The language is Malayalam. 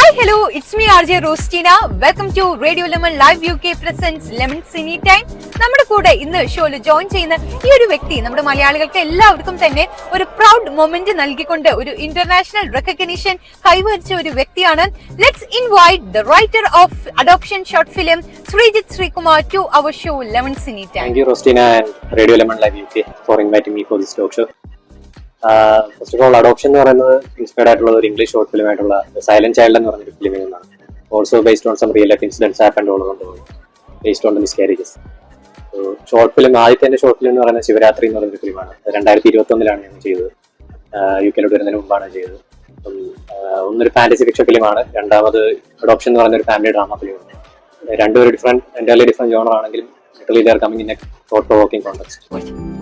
Hi, hello, it's me RJ Rostina. Welcome to Radio Lemon Live UK presents Lemon Cine Time. നമ്മുടെ കൂടെ ഇന്ന് ഷോയിൽ ജോയിൻ ചെയ്യുന്ന ഈ ഒരു വ്യക്തി നമ്മുടെ മലയാളികൾക്ക് എല്ലാവർക്കും തന്നെ ഒരു പ്രൗഡ് മൊമെന്റ് നൽകിക്കൊണ്ട് ഒരു ഇന്റർനാഷണൽ റെക്കഗ്നിഷൻ കൈവരിച്ച ഒരു വ്യക്തിയാണ്. Let's invite the writer of adoption short film Sreejith Sreekumar to our show Lemon Cine Time. Thank you Rostina and Radio Lemon Live UK for inviting me for this talk show. First of all adoption എന്ന് പറയുന്നത് ഇൻസ്പയർഡ് ആയിട്ടുള്ള ഒരു ഇംഗ്ലീഷ് ഷോർട്ട് ഫിലിം ആയിട്ടുള്ള സൈലന്റ് ചൈൽഡ് എന്ന് പറഞ്ഞൊരു ഫിലിമിൽ നിന്നാണ്. Also based on some real life incidence happened ഉള്ളതുകൊണ്ട് based on the miscarriages. Short film ആദ്യത്തെ ഷോർട്ട് ഫിലിം എന്ന് പറയുന്നത് ശിവരാത്രി എന്ന് പറയുന്നൊരു ഫിലിമാണ്. 2021 ഞാൻ ചെയ്തത്. UK വരുന്നതിന് മുമ്പാണ് ചെയ്തത്. ഒന്നൊരു ഫാന്റസി ഫിക്ഷൻ ഫിലിമാണ്, രണ്ടാമത് അഡോപ്ഷൻ എന്ന് പറയുന്ന ഒരു ഫാമിലി ഡ്രാമ ഫിലിമാണ്. രണ്ടുപേരും എൻ്റയർലി ഡിഫറെന്റ് ജോണർ ആണെങ്കിലും literally they are coming in a thought provoking context.